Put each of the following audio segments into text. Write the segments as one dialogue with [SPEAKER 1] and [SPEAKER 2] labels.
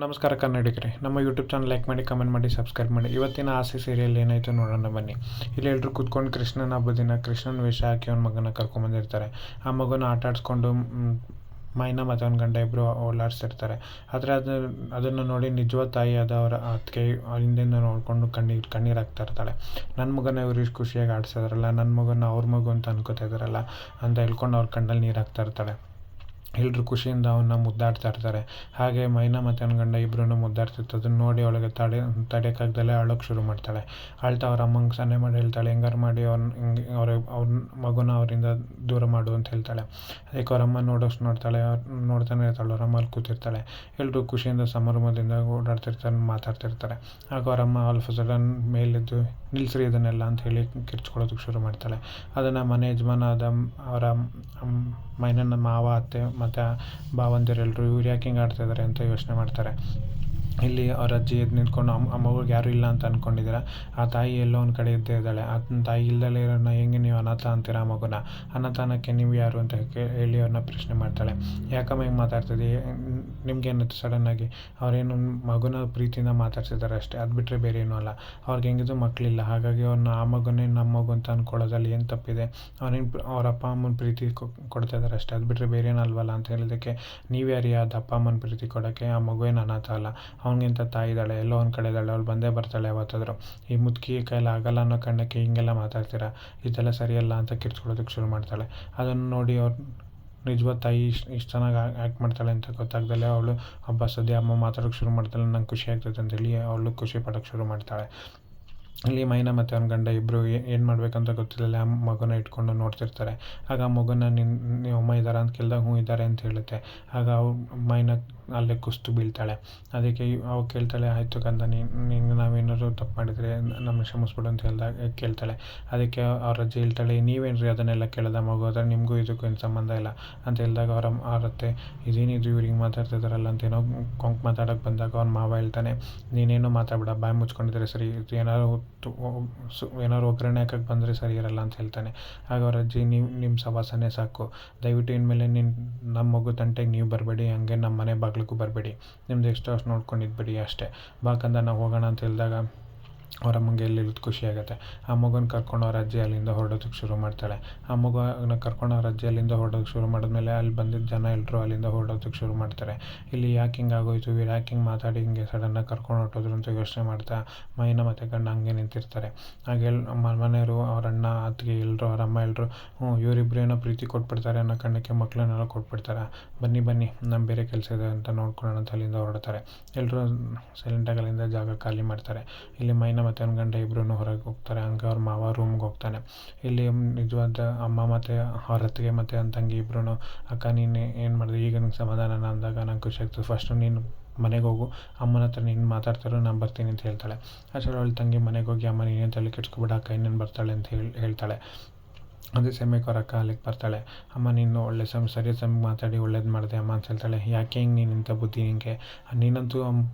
[SPEAKER 1] ನಮಸ್ಕಾರ ಕನ್ನಡಿಗರೇ, ನಮ್ಮ YouTube channel like ಮಾಡಿ, ಕಮೆಂಟ್ ಮಾಡಿ, ಸಬ್ಸ್ಕ್ರೈಬ್ ಮಾಡಿ. ಇವತ್ತಿನ ಆಸೆ ಸೀರಿಯಲ್ ಏನಾಯಿತು ನೋಡೋಣ ಬನ್ನಿ. ಇಲ್ಲಿ ಎಲ್ಲರೂ ಕೂತ್ಕೊಂಡು ಕೃಷ್ಣನ ಹಬ್ಬದ ದಿನ ಕೃಷ್ಣನ ವೇಷ ಹಾಕಿ ಅವ್ನ ಮಗನ ಕರ್ಕೊಂಬಂದಿರ್ತಾರೆ. ಆ ಮಗನ ಆಟ ಆಡಿಸ್ಕೊಂಡು ಮೈನಾ ಮತ್ತು ಅವನ ಗಂಡ ಇಬ್ಬರು ಓಡಾಡಿಸ್ತಿರ್ತಾರೆ. ಆದರೆ ಅದನ್ನು ನೋಡಿ ನಿಜವಾದ ತಾಯಿ ಆದವರ ಅದಕ್ಕೆ ಹಿಂದಿಂದ ನೋಡಿಕೊಂಡು ಕಣ್ಣೀರು ಹಾಕ್ತಾ ಇರ್ತಾಳೆ. ನನ್ನ ಮಗನ ಇವ್ರು ಇಷ್ಟು ಖುಷಿಯಾಗಿ ಆಡಿಸಿದ್ರಲ್ಲ, ನನ್ನ ಮಗನ ಅವ್ರ ಮಗು ಅಂತ ಅನ್ಕೋತಾ ಇದ್ದಾರಲ್ಲ ಅಂತ ಹೇಳ್ಕೊಂಡು ಅವ್ರ ಕಣ್ಣಲ್ಲಿ ನೀರು ಹಾಕ್ತಾ ಇರ್ತಾಳೆ. ಎಲ್ಲರೂ ಖುಷಿಯಿಂದ ಅವನ್ನ ಮುದ್ದಾಡ್ತಾ ಇರ್ತಾರೆ. ಹಾಗೆ ಮೈನಾ ಮತ್ತು ಅವನ ಗಂಡ ಇಬ್ಬರೂ ಮುದ್ದಾಡ್ತಿರ್ತಾರೆ. ಅದನ್ನು ನೋಡಿ ಅವಳಿಗೆ ತಡೆಯೋಕ್ಕಾಗ್ದಲ್ಲೇ ಅಳೋಕ್ಕೆ ಶುರು ಮಾಡ್ತಾಳೆ. ಅಳ್ತಾ ಅವ್ರ ಅಮ್ಮಂಗೆ ಸನ್ನೆ ಮಾಡಿ ಹೇಳ್ತಾಳೆ, ಹೆಂಗಾರು ಮಾಡಿ ಅವ್ರ ಮಗುನ ಅವರಿಂದ ದೂರ ಮಾಡು ಅಂತ ಹೇಳ್ತಾಳೆ. ಅದಕ್ಕೆ ಅವ್ರ ಅಮ್ಮ ನೋಡ್ತಾಳೆ. ನೋಡ್ತಾನೆ ಇರ್ತಾಳೆ. ಅವ್ರ ಅಮ್ಮ ಅಲ್ಲಿ ಕೂತಿರ್ತಾಳೆ. ಎಲ್ಲರೂ ಖುಷಿಯಿಂದ ಸಂಭ್ರಮದಿಂದ ಓಡಾಡ್ತಿರ್ತಾರೆ, ಮಾತಾಡ್ತಿರ್ತಾರೆ. ಆಗ ಅವ್ರ ಅಮ್ಮ ಆಲ್ ಆಫ್ ಸಡನ್ ಮೇಲಿದ್ದು ನಿಲ್ಲಿಸ್ರಿ ಇದನ್ನೆಲ್ಲ ಅಂತ ಹೇಳಿ ಕಿರ್ಚ್ಕೊಳ್ಳೋದಕ್ಕೆ ಶುರು ಮಾಡ್ತಾಳೆ. ಅದನ್ನು ಮನೆ ಯಜಮಾನ ಅವರ ಮೈನನ ಮಾವ, ಅತ್ತೆ ಮತ್ತು ಭಾವಂದಿರೆಲ್ಲರೂ ಇವ್ರು ಯಾಕೆ ಹಿಂಗೆ ಆಡ್ತಾಯಿದ್ದಾರೆ ಅಂತ ಯೋಚನೆ ಮಾಡ್ತಾರೆ. ಇಲ್ಲಿ ಅವ್ರ ಅಜ್ಜಿ ಎದ್ದು ನಿಂತ್ಕೊಂಡು ಮಗುಗೆ ಯಾರೂ ಇಲ್ಲ ಅಂತ ಅಂದ್ಕೊಂಡಿದ್ದೀರ, ಆ ತಾಯಿ ಎಲ್ಲೋ ಒಂದು ಕಡೆ ಇದ್ದೇ ಇದ್ದಾಳೆ. ಆ ತಾಯಿ ಇಲ್ದಲೇ ಇರೋಣ ಹೆಂಗೆ ನೀವು ಅನಾಥ ಅಂತೀರ ಆ ಮಗುನ? ಅನಾಥಾನಕ್ಕೆ ನೀವು ಯಾರು ಅಂತ ಹೇಳಿ ಅವ್ರನ್ನ ಪ್ರಶ್ನೆ ಮಾಡ್ತಾಳೆ. ಯಾಕಮ್ಮ ಹಿಂಗೆ ಮಾತಾಡ್ತಿದ್ದಿ? ನಿಮ್ಗೇನಿತ್ತು ಸಡನ್ನಾಗಿ? ಅವ್ರೇನು ಮಗುನ ಪ್ರೀತಿಯಿಂದ ಮಾತಾಡ್ಸಿದ್ದಾರೆ ಅಷ್ಟೇ, ಅದು ಬಿಟ್ಟರೆ ಬೇರೆ ಏನೂ ಅಲ್ಲ. ಅವ್ರಿಗೆ ಹೆಂಗಿದ್ರು ಮಕ್ಕಳಿಲ್ಲ, ಹಾಗಾಗಿ ಅವ್ರನ್ನ ಆ ಮಗುನೇ ನಮ್ಮ ಮಗು ಅಂತ ಅಂದ್ಕೊಳ್ಳೋದ್ರಲ್ಲಿ ಏನು ತಪ್ಪಿದೆ? ಅವ್ರ ಅಪ್ಪ ಅಮ್ಮನ ಪ್ರೀತಿ ಕೊಡ್ತಾ ಇದ್ದಾರೆ ಅಷ್ಟೇ, ಅದು ಬಿಟ್ಟರೆ ಬೇರೆ ಏನಲ್ವಲ್ಲ ಅಂತ ಹೇಳಿದ್ದಕ್ಕೆ ನೀವು ಯಾರು ಅದು ಅಪ್ಪ ಅಮ್ಮನ ಪ್ರೀತಿ ಕೊಡೋಕ್ಕೆ? ಆ ಮಗು ಏನು ಅನಾಥ ಅಲ್ಲ, ಅವನಿಗಿಂತ ತಾಯಿ ಇದ್ದಾಳೆ, ಎಲ್ಲೋ ಒಂದು ಕಡೆ ಇದ್ದಾಳೆ, ಅವಳು ಬಂದೇ ಬರ್ತಾಳೆ ಯಾವತ್ತಾದರೂ. ಈ ಮುದುಕಿ ಕೈಲಿ ಆಗಲ್ಲ ಅನ್ನೋ ಕಾರಣಕ್ಕೆ ಹಿಂಗೆಲ್ಲ ಮಾತಾಡ್ತೀರಾ? ಇದೆಲ್ಲ ಸರಿಯಲ್ಲ ಅಂತ ಕಿರ್ಚ್ಕೊಳ್ಳೋದಕ್ಕೆ ಶುರು ಮಾಡ್ತಾಳೆ. ಅದನ್ನು ನೋಡಿ ಅವ್ರು ನಿಜವಾದ ತಾಯಿ ಇಷ್ಟು ಚೆನ್ನಾಗಿ ಆ್ಯಕ್ಟ್ ಮಾಡ್ತಾಳೆ ಅಂತ ಗೊತ್ತಾಗ್ದಲ್ಲೇ ಅವಳು ಹಬ್ಬ ಸದ್ಯ ಅಮ್ಮ ಮಾತಾಡೋಕ್ಕೆ ಶುರು ಮಾಡ್ತಾಳೆ. ನಂಗೆ ಖುಷಿ ಆಗ್ತೈತೆ ಅಂತೇಳಿ ಅವಳು ಖುಷಿ ಪಡೋಕ್ಕೆ ಶುರು ಮಾಡ್ತಾಳೆ. ಇಲ್ಲಿ ಮೈನಾ ಮತ್ತು ಅವನ ಗಂಡ ಇಬ್ಬರು ಏನು ಮಾಡಬೇಕಂತ ಗೊತ್ತಿಲ್ಲ, ಆ ಮಗುನ ಇಟ್ಕೊಂಡು ನೋಡ್ತಿರ್ತಾರೆ. ಆಗ ಆ ಮಗುನ ನೀವು ಅಮ್ಮ ಇದ್ದಾರಾ ಅಂತ ಕೇಳಿದಾಗ ಹ್ಞೂ ಇದ್ದಾರೆ ಅಂತ ಹೇಳುತ್ತೆ. ಆಗ ಮೈನಾ ಅಲ್ಲೇ ಕುಸ್ತು ಬೀಳ್ತಾಳೆ. ಅದಕ್ಕೆ ಅವಾಗ ಕೇಳ್ತಾಳೆ, ಆಯಿತು ಕಂದ, ನಿಂಗೆ ನಾವೇನಾದ್ರು ತಪ್ಪು ಮಾಡಿದರೆ ನಮ್ಮನ್ನ ಕ್ಷಮಿಸ್ಬಿಡು ಅಂತ ಕೇಳ್ತಾಳೆ. ಅದಕ್ಕೆ ಅವ್ರ ಅಜ್ಜಿ ಹೇಳ್ತಾಳೆ, ನೀವೇನ್ರಿ ಅದನ್ನೆಲ್ಲ ಕೇಳೋದ? ಮಗು ಆದರೆ ನಿಮಗೂ ಇದಕ್ಕೂ ಏನು ಸಂಬಂಧ ಇಲ್ಲ ಅಂತ ಹೇಳಿದಾಗ ಅವರತ್ತೆ ಇದೇನಿದು ಇವ್ರಿಗೆ ಮಾತಾಡ್ತಿದ್ದಾರಲ್ಲ ಅಂತ ಏನೋ ಕೊಂಕ್ ಮಾತಾಡೋಕ್ಕೆ ಬಂದಾಗ ಅವ್ನ ಮಾವ ಹೇಳ್ತಾನೆ, ನೀನೇನೋ ಮಾತಾಡ್ಬೇಡ, ಬಾಯಿ ಮುಚ್ಕೊಂಡಿದ್ರೆ ಸರಿ, ಏನಾದ್ರು ಒಗ್ಗರಣೆ ಹಾಕಕ್ಕೆ ಬಂದರೆ ಸರಿ ಇರಲ್ಲ ಅಂತ ಹೇಳ್ತಾನೆ. ಆಗ ಅವ್ರ ಅಜ್ಜಿ, ನಿಮ್ಮ ಸವಾಸನೆ ಸಾಕು, ದಯವಿಟ್ಟು ಇನ್ಮೇಲೆ ನಮ್ಮ ಮಗು ತಂಟೆಗೆ ನೀವು ಬರಬೇಡಿ, ಹಂಗೆ ನಮ್ಮ ಮನೆ ಬಾಗಿಲಿಗೂ ಬರಬೇಡಿ, ನಿಮ್ದು ಎಷ್ಟೋ ಅಷ್ಟು ನೋಡ್ಕೊಂಡಿದ್ಬಿಡಿ ಅಷ್ಟೇ, ಬಾಕಂದ ನಾವು ಹೋಗೋಣ ಅಂತ ಹೇಳಿದಾಗ ಅವ್ರ ಅಮ್ಮಂಗೆ ಎಲ್ಲಿರೋದು ಖುಷಿ ಆಗುತ್ತೆ. ಆ ಮಗುನ ಕರ್ಕೊಂಡು ಅವ್ರ ಅಜ್ಜಿ ಅಲ್ಲಿಂದ ಹೊರಡೋದಕ್ಕೆ ಶುರು ಮಾಡ್ತಾಳೆ. ಆ ಮಗುನ ಕರ್ಕೊಂಡು ಅವ್ರ ಅಜ್ಜಿ ಅಲ್ಲಿಂದ ಹೊರಡೋದಕ್ಕೆ ಶುರು ಮಾಡಿದ್ಮೇಲೆ ಅಲ್ಲಿ ಬಂದಿದ್ದ ಜನ ಎಲ್ಲರೂ ಅಲ್ಲಿಂದ ಹೊರಡೋದಕ್ಕೆ ಶುರು ಮಾಡ್ತಾರೆ. ಇಲ್ಲಿ ಯಾಕೆ ಹಿಂಗೆ ಆಗೋಯ್ತು, ಇವ್ರು ಯಾಕೆ ಹಿಂಗೆ ಮಾತಾಡಿ ಹಿಂಗೆ ಸಡನ್ನಾಗಿ ಕರ್ಕೊಂಡು ಹೊರಟೋದ್ರು ಅಂತ ಯೋಚನೆ ಮಾಡ್ತಾ ಮೈನಾ ಮತ್ತು ಗಂಡ ಹಂಗೆ ನಿಂತಿರ್ತಾರೆ. ಹಾಗೆ ಮನೆಯವರು, ಅವ್ರ ಅಣ್ಣ, ಅತ್ತಿಗೆ ಎಲ್ಲರೂ, ಅವ್ರ ಅಮ್ಮ ಎಲ್ಲರೂ ಇವರಿಬ್ರು ಏನೋ ಪ್ರೀತಿ ಕೊಟ್ಬಿಡ್ತಾರೆ ಅನ್ನೋ ಕಾರಣಕ್ಕೆ ಮಕ್ಕಳನ್ನೆಲ್ಲ ಕೊಟ್ಬಿಡ್ತಾರೆ. ಬನ್ನಿ ನಮ್ಮ ಬೇರೆ ಕೆಲಸ ಇದೆ ಅಂತ ನೋಡ್ಕೊಳ್ಳೋಣ ಅಂತ ಅಲ್ಲಿಂದ ಹೊರಡ್ತಾರೆ. ಎಲ್ಲರೂ ಸೈಲೆಂಟಾಗಿ ಅಲ್ಲಿಂದ ಜಾಗ ಖಾಲಿ ಮಾಡ್ತಾರೆ. ಇಲ್ಲಿ ಮೈನಾ ಮತ್ತು ಅವನ ಗಂಡ ಇಬ್ಬರೂ ಹೊರಗೆ ಹೋಗ್ತಾರೆ. ಹಂಗೆ ಅವ್ರ ಮಾವ ರೂಮ್ಗೆ ಹೋಗ್ತಾನೆ. ಇಲ್ಲಿ ನಿಜವಾದ ಅಮ್ಮ ಮತ್ತು ಅವ್ರ ಅತ್ತಿಗೆ ಮತ್ತು ಅವನ ತಂಗಿ ಇಬ್ಬರೂ, ಅಕ್ಕ ನೀನು ಏನು ಮಾಡಿದೆ, ಈಗ ನಂಗೆ ಸಮಾಧಾನ ಅಂದಾಗ ನಂಗೆ ಖುಷಿ ಆಗ್ತದೆ, ಫಸ್ಟು ನೀನು ಮನೆಗೆ ಹೋಗು, ಅಮ್ಮನ ಹತ್ರ ನೀನು ಮಾತಾಡ್ತಾರೋ ನಾನು ಬರ್ತೀನಿ ಅಂತ ಹೇಳ್ತಾಳೆ. ಅಷ್ಟರಲ್ಲಿ ಅವಳ ತಂಗಿ ಮನೆಗೆ ಹೋಗಿ, ಅಮ್ಮ ನೀನೇನು ತಲೆ ಕೆಡ್ಸ್ಕೊಬೇಡ, ಅಕ್ಕ ಇನ್ನೇನು ಬರ್ತಾಳೆ ಅಂತ ಹೇಳ್ತಾಳೆ. ಅದೇ ಸಮಯಕ್ಕೆ ಅವ್ರ ಅಕ್ಕ ಅಲ್ಲಿಗೆ ಬರ್ತಾಳೆ. ಅಮ್ಮ ನೀನು ಒಳ್ಳೆ ಸರಿ ಸಮಯಕ್ಕೆ ಮಾತಾಡಿ ಒಳ್ಳೇದು ಮಾಡಿದೆ ಅಮ್ಮ ಅಂತ ಹೇಳ್ತಾಳೆ. ಯಾಕೆ ಹಿಂಗೆ ನೀನು ಇಂಥ ಬುದ್ಧಿ ನಿನಗೆ? ನೀನಂತೂ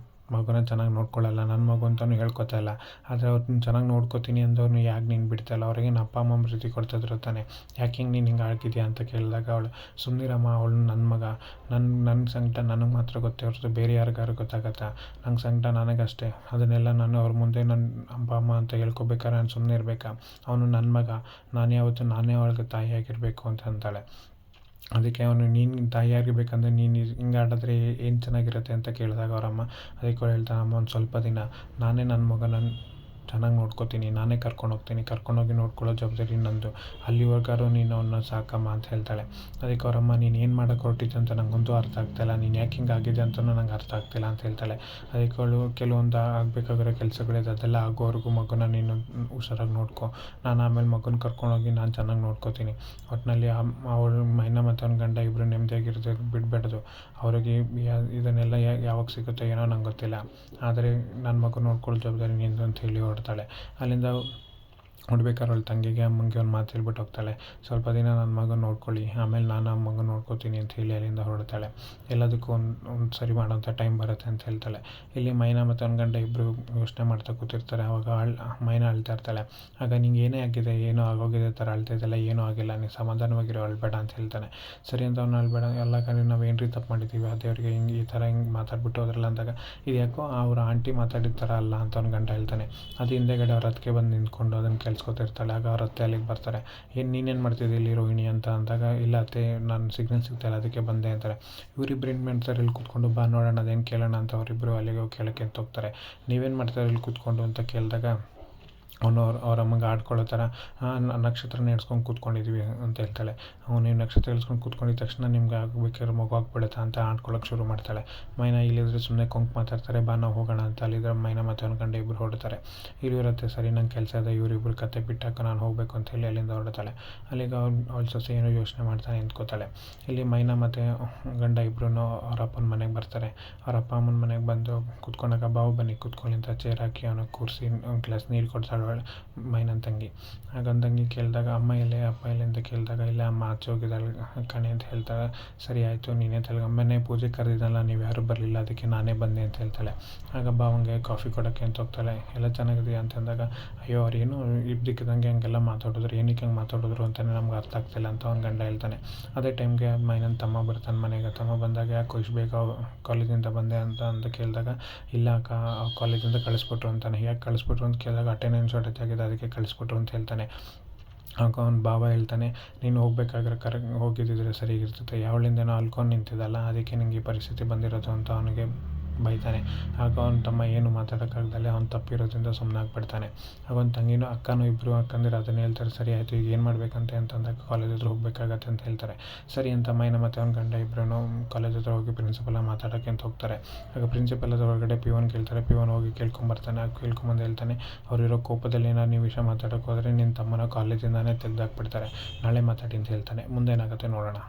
[SPEAKER 1] ಮಗುನ ಚೆನ್ನಾಗಿ ನೋಡ್ಕೊಳ್ಳಲ್ಲ, ನನ್ನ ಮಗು ಅಂತಲೂ ಹೇಳ್ಕೊತಾ ಇಲ್ಲ, ಆದರೆ ಅವ್ರನ್ನ ಚೆನ್ನಾಗಿ ನೋಡ್ಕೋತೀನಿ ಅಂದವ್ರನ್ನ ಯಾಕೆ ನೀನು ಬಿಡ್ತಾಯಿಲ್ಲ? ಅವ್ರಿಗೇನು ಅಪ್ಪ ಅಮ್ಮ ಪ್ರೀತಿ ಕೊಡ್ತಿದ್ರು ತಾನೆ, ಯಾಕೆ ಹಿಂಗೆ ನೀನು ಹಿಂಗೆ ಆಗಿದೆಯಾ ಅಂತ ಕೇಳಿದಾಗ ಅವಳು, ಸುಮ್ಮನಿರಮ್ಮ, ಅವಳು ನನ್ನ ಮಗ, ನನ್ನ ಸಂಕಟ ನನಗೆ ಮಾತ್ರ ಗೊತ್ತೇ ಹೊರತು ಬೇರೆ ಯಾರಿಗಾರು ಗೊತ್ತಾಗತ್ತಾ? ನಂಗೆ ಸಂಕಟ ನನಗಷ್ಟೇ, ಅದನ್ನೆಲ್ಲ ನಾನು ಅವ್ರ ಮುಂದೆ ನನ್ನ ಅಪ್ಪ ಅಮ್ಮ ಅಂತ ಹೇಳ್ಕೊಬೇಕಾದ್ರೆ ನಾನು ಸುಮ್ಮನೆ ಇರಬೇಕಾ? ಅವನು ನನ್ನ ಮಗ, ನಾನೇ ಅವಳಿಗೆ ತಾಯಿಯಾಗಿರಬೇಕು ಅಂತ ಅಂತಾಳೆ. ಅದಕ್ಕೆ ಅವನು ನೀನು ತಾಯಿಯಾಗಿರ್ಬೇಕಂದ್ರೆ ನೀನು ಹಿಂಗೆ ಆಡಿದ್ರೆ ಏನು ಚೆನ್ನಾಗಿರುತ್ತೆ ಅಂತ ಕೇಳಿದಾಗ ಅವರಮ್ಮ ಅದಕ್ಕೆ ಅವಳು ಹೇಳ್ತಾನೆ, ಅಮ್ಮ ಒಂದು ಸ್ವಲ್ಪ ದಿನ ನಾನೇ ನನ್ನ ಮಗನ ಚೆನ್ನಾಗಿ ನೋಡ್ಕೋತೀನಿ, ನಾನೇ ಕರ್ಕೊಂಡೋಗಿ ನೋಡ್ಕೊಳ್ಳೋ ಜವಾಬ್ದಾರಿ ನಂದು, ಅಲ್ಲಿವರೆಗಾರು ನೀನು ಅವನ್ನ ಸಾಕಮ್ಮ ಅಂತ ಹೇಳ್ತಾಳೆ. ಅದಕ್ಕೆ ಅವರಮ್ಮ ನೀನು ಏನು ಮಾಡೋಕ್ಕೆ ಹೊರಟಿದ್ದೆ ಅಂತ ನನಗಂತೂ ಅರ್ಥ ಆಗ್ತಾಯಿಲ್ಲ, ನೀನು ಯಾಕೆ ಹಿಂಗೆ ಆಗಿದೆ ಅಂತಲೂ ನಂಗೆ ಅರ್ಥ ಆಗ್ತಾಯಿಲ್ಲ ಅಂತ ಹೇಳ್ತಾಳೆ. ಅದಕ್ಕೆ ಅವಳು ಕೆಲವೊಂದು ಆಗಬೇಕಾಗಿರೋ ಕೆಲಸಗಳಿದೆ, ಅದೆಲ್ಲ ಆಗೋವರೆಗೂ ಮಗುನ ನೀನು ಹುಷಾರಾಗಿ ನೋಡ್ಕೊ, ನಾನು ಆಮೇಲೆ ಮಗುನ ಕರ್ಕೊಂಡೋಗಿ ನಾನು ಚೆನ್ನಾಗಿ ನೋಡ್ಕೋತೀನಿ. ಒಟ್ಟಿನಲ್ಲಿ ಅವಳು ಮೈನಾ ಮತ್ತು ಅವನ ಗಂಡ ಇಬ್ಬರು ನೆಮ್ಮದಿಯಾಗಿರೋದು ಬಿಡಬೇಡ್ದು, ಅವ್ರಿಗೆ ಇದನ್ನೆಲ್ಲ ಯಾವಾಗ ಸಿಗುತ್ತೋ ಏನೋ ನಂಗೆ ಗೊತ್ತಿಲ್ಲ, ಆದರೆ ನನ್ನ ಮಗು ನೋಡ್ಕೊಳ್ಳೋ ಜವಾಬ್ದಾರಿ ನಿಂದು ಅಂತ ಹೇಳಿ ಹೊರಡ್ತಾಳೆ. ಅಲ್ಲಿಂದ ಹೊಡ್ಬೇಕಾದ್ರೆ ಅವಳ ತಂಗಿಗೆ ಅಮ್ಮಂಗೆ ಒಂದು ಮಾತು ಹೇಳ್ಬಿಟ್ಟು ಹೋಗ್ತಾಳೆ, ಸ್ವಲ್ಪ ದಿನ ನನ್ನ ಮಗನ ನೋಡ್ಕೊಳ್ಳಿ, ಆಮೇಲೆ ನಾನು ಆ ಮಗನ ನೋಡ್ಕೋತೀನಿ ಅಂತ ಹೇಳಿ ಅಲ್ಲಿಂದ ಹೊರಡ್ತಾಳೆ. ಎಲ್ಲದಕ್ಕೂ ಒಂದು ಸರಿ ಮಾಡೋಂಥ ಟೈಮ್ ಬರುತ್ತೆ ಅಂತ ಹೇಳ್ತಾಳೆ. ಇಲ್ಲಿ ಮೈನಾ ಮತ್ತು ಅವ್ನ ಗಂಡ ಇಬ್ಬರು ಯೋಚನೆ ಮಾಡ್ತಾ ಕೂತಿರ್ತಾರೆ. ಆವಾಗ ಮೈನಾ ಅಳ್ತಾ ಇರ್ತಾಳೆ. ಆಗ ನಿಂಗೆ ಏನೇ ಆಗಿದೆ, ಏನೋ ಆಗೋಗಿದೆ ಥರ ಅಳ್ತಿದ್ದಲ್ಲ, ಏನೂ ಆಗಿಲ್ಲ, ನೀನು ಸಮಾಧಾನವಾಗಿರೋ ಅಳ್ಬೇಡ ಅಂತ ಹೇಳ್ತಾನೆ. ಸರಿ ಅಂತ ಅವ್ನು ಅಳ್ಬೇಡ, ಎಲ್ಲ ಕಡೆ ನಾವು ಏನ್ರಿ ತಪ್ಪು ಮಾಡಿದ್ದೀವಿ, ಆ ದೇವ್ರಿಗೆ ಹಿಂಗೆ ಈ ಥರ ಹಿಂಗೆ ಮಾತಾಡ್ಬಿಟ್ಟು ಹೋದ್ರಲ್ಲ ಅಂದಾಗ, ಇದು ಯಾಕೋ ಅವ್ರ ಆಂಟಿ ಮಾತಾಡಿದ ಥರ ಅಲ್ಲ ಅಂತ ಅವ್ನ ಗಂಡ ಹೇಳ್ತಾನೆ. ಅದು ಹಿಂದೆಗಡೆ ಅವ್ರ ಅದಕ್ಕೆ ಬಂದು ನಿಂತ್ಕೊಂಡು ಅದನ್ನು ಕೇಳಿಸ್ಕೊತಿರ್ತಾಳೆ. ಆಗ ಅವ್ರ ಅತ್ತೆ ಅಲ್ಲಿಗೆ ಬರ್ತಾರೆ. ನೀನೇನು ಮಾಡ್ತಿದ್ದೆ ಇಲ್ಲಿ ರೋಹಿಣಿ ಅಂತ ಅಂದಾಗ, ಇಲ್ಲ ಅತ್ತೆ ನಾನು ಸಿಗ್ನಲ್ ಸಿಗ್ತಾಯಿಲ್ಲ ಅದಕ್ಕೆ ಬಂದೆ ಅಂತಾರೆ. ಇವರಿಬ್ಬರು ಏನು ಮಾಡ್ತಾರೆ, ಇಲ್ಲಿ ಕೂತ್ಕೊಂಡು ಬಾ ನೋಡೋಣ ಅದೇನು ಕೇಳೋಣ ಅಂತ ಅವರಿಬ್ಬರು ಅಲ್ಲಿಗೆ ಹೋಗಿ ಕೇಳೋಕ್ಕೆ ಅಂತ ಹೋಗ್ತಾರೆ. ನೀವೇನು ಮಾಡ್ತಾರೆ ಇಲ್ಲಿ ಕೂತ್ಕೊಂಡು ಅಂತ ಕೇಳಿದಾಗ ಅವನು ಅವ್ರ ಅಮ್ಮಗೆ ಆಡ್ಕೊಳ್ಳೋ ಥರ ನಕ್ಷತ್ರನ ಎಡ್ಸ್ಕೊಂಡು ಕೂತ್ಕೊಂಡಿದ್ವಿ ಅಂತ ಹೇಳ್ತಾಳೆ. ನೀವು ನಕ್ಷತ್ರ ಎಳ್ಸ್ಕೊಂಡು ಕೂತ್ಕೊಂಡಿದ್ದ ತಕ್ಷಣ ನಿಮ್ಗೆ ಬೇಕಾದ್ರೆ ಮಗು ಆಗ್ಬಿಡುತ್ತಾ ಅಂತ ಆಡ್ಕೊಳ್ಳೋಕೆ ಶುರು ಮಾಡ್ತಾಳೆ. ಮೈನಾ ಇಲ್ಲಿದ್ರೆ ಸುಮ್ಮನೆ ಕೊಂಕು ಮಾತಾಡ್ತಾರೆ, ಬಾ ನಾವು ಹೋಗೋಣ ಅಂತ. ಅಲ್ಲಿದ್ರೆ ಮೈನಾ ಮತ್ತು ಅವ್ನ ಗಂಡ ಇಬ್ಬರು ಹೊರಡ್ತಾರೆ. ಇರುತ್ತೆ ಸರಿ ನಂಗೆ ಕೆಲಸ ಇದೆ, ಇವರಿಬ್ಬರು ಕತೆ ಬಿಟ್ಟಾಕ ನಾನು ಹೋಗಬೇಕು ಅಂತ ಹೇಳಿ ಅಲ್ಲಿಂದ ಹೊರಡ್ತಾಳೆ. ಅಲ್ಲಿಗೆ ಅವ್ಳ ಸೊಸೆ ಏನೋ ಯೋಚನೆ ಮಾಡ್ತಾನೆ ನಿಂತ್ಕೋತಾಳೆ. ಇಲ್ಲಿ ಮೈನಾ ಮತ್ತು ಗಂಡ ಇಬ್ಬರೂ ಅವ್ರ ಅಪ್ಪನ ಮನೆಗೆ ಬರ್ತಾರೆ. ಅವ್ರ ಅಪ್ಪ ಅಮ್ಮನ ಮನೆಗೆ ಬಂದು ಕೂತ್ಕೊಂಡಾಗ, ಬಾವು ಬನ್ನಿ ಕೂತ್ಕೊಳ್ಳಿ ಅಂತ ಚೇರ್ ಹಾಕಿ ಅವನಿಗೆ ಕೂರಿಸಿ ಒಂದು ಗ್ಲಾಸ್ ನೀರು ಕೊಡ್ತಾಳೆ ಮೈನನ ತಂಗಿ. ಆಗ ಅವ್ನ ತಂಗಿ ಕೇಳಿದಾಗ, ಅಮ್ಮ ಎಲ್ಲೇ ಅಪ್ಪ ಎಲ್ಲೇ ಅಂತ ಕೇಳಿದಾಗ, ಇಲ್ಲ ಅಮ್ಮ ಆಚೆ ಹೋಗಿದ್ದಾಳೆ ಕಣೆ ಅಂತ ಹೇಳ್ತಾಳೆ. ಸರಿ ಆಯಿತು ನೀನೇ ಅಮ್ಮನೇ ಪೂಜೆ ಕರೆದಿದ್ದಲ್ಲ, ನೀವು ಯಾರೂ ಬರಲಿಲ್ಲ ಅದಕ್ಕೆ ನಾನೇ ಬಂದೆ ಅಂತ ಹೇಳ್ತಾಳೆ. ಆಗ ಭಾವಂಗೆ ಕಾಫಿ ಕೊಡೋಕ್ಕೆ ಅಂತ ಹೋಗ್ತಾಳೆ. ಎಲ್ಲ ಚೆನ್ನಾಗಿದೆಯಾ ಅಂತಂದಾಗ, ಅಯ್ಯೋ ಅವ್ರೇನು ಇದ್ದಕ್ಕಿದ್ದಂಗೆ ಹಂಗೆಲ್ಲ ಮಾತಾಡಿದ್ರು, ಏನಕ್ಕೆ ಹಂಗೆ ಮಾತಾಡಿದ್ರು ಅಂತಲೇ ನಮ್ಗೆ ಅರ್ಥ ಆಗ್ತಿಲ್ಲ ಅಂತ ಅವ್ನ ಗಂಡ ಹೇಳ್ತಾನೆ. ಅದೇ ಟೈಮ್ಗೆ ಮೈನನ ತಮ್ಮ ಬರ್ತಾನೆ ಮನೆಗೆ. ತಮ್ಮ ಬಂದಾಗ, ಯಾಕೋ ಇಷ್ಟು ಬೇಗ ಕಾಲೇಜಿಂದ ಬಂದೆ ಅಂತ ಕೇಳಿದಾಗ, ಇಲ್ಲ ಅಕ್ಕ ಕಾಲೇಜಿಂದ ಕಳಿಸ್ಬಿಟ್ರು ಅಂತಾನೆ. ಯಾಕೆ ಕಳಿಸ್ಬಿಟ್ರು ಅಂತ ಕೇಳಿದಾಗ, ಅಟೆಂಡೆನ್ಸ್ ಶಾರ್ಟೇಜ್ ಆಗಿದೆ ಅದಕ್ಕೆ ಕಳಿಸ್ಬಿಟ್ರು ಅಂತ ಹೇಳ್ತಾನೆ. ಆಗ ಅವ್ನ ಭಾವ ಹೇಳ್ತಾನೆ, ನೀನು ಹೋಗ್ಬೇಕಾದ್ರೆ ಹೋಗಿದ್ದಿದ್ರೆ ಸರಿಯಾಗಿರ್ತಿತ್ತು, ಯಾವಳಿಂದನೋ ಅಲ್ಕೊಂಡು ನಿಂತಿದ್ದಲ್ಲ, ಅದಕ್ಕೆ ನಿಂಗೆ ಈ ಪರಿಸ್ಥಿತಿ ಬಂದಿರೋದು ಅಂತ ಅವನಿಗೆ ಬೈತಾನೆ. ಆಗ ಅವ್ನ ತಮ್ಮ ಏನು ಮಾತಾಡೋಕ್ಕಾಗ್ದಲೆ ಅವ್ನು ತಪ್ಪಿರೋದ್ರಿಂದ ಸುಮ್ಮನೆ ಆಗ್ಬಿಡ್ತಾನೆ. ಆಗ ಅವ್ನ ತಂಗಿನೂ ಅಕ್ಕನೂ ಇಬ್ಬರು ಅಕ್ಕಂದಿರು ಅದನ್ನು ಹೇಳ್ತಾರೆ. ಸರಿ ಆಯಿತು ಈಗ ಏನು ಮಾಡಬೇಕಂತೆ ಅಂತಂದಾಗ, ಕಾಲೇಜ್ ಹತ್ರ ಹೋಗಬೇಕಾಗತ್ತೆ ಅಂತ ಹೇಳ್ತಾರೆ. ಸರಿ ಅಂತ ಮೈನಾ ಮತ್ತು ಅವ್ನ ಗಂಡ ಇಬ್ಬರೂ ಕಾಲೇಜ್ ಹತ್ರ ಹೋಗಿ ಪ್ರಿನ್ಸಿಪಲ್ನ ಮಾತಾಡೋಕ್ಕೆ ಅಂತ ಹೋಗ್ತಾರೆ. ಆಗ ಪ್ರಿನ್ಸಿಪಲ್ ಅದ್ರ ಹೊರಗಡೆ ಪಿವನ್ ಕೇಳ್ತಾರೆ. ಪಿವನ್ ಹೋಗಿ ಕೇಳ್ಕೊಂಬರ್ತಾನೆ. ಆಗ ಕೇಳ್ಕೊಂಬಂದು ಹೇಳ್ತಾನೆ, ಅವರಿರೋ ಕೋಪದಲ್ಲಿ ಏನಾದ್ರು ನೀವು ವಿಷಯ ಮಾತಾಡೋಕೆ ಹೋದರೆ ನಿನ್ನ ತಮ್ಮನ ಕಾಲೇಜಿಂದಾನೇ ತೆಗೆದಾಕ್ಬಿಡ್ತಾರೆ, ನಾಳೆ ಮಾತಾಡಿ ಅಂತ ಹೇಳ್ತಾನೆ. ಮುಂದೇನಾಗುತ್ತೆ ನೋಡೋಣ.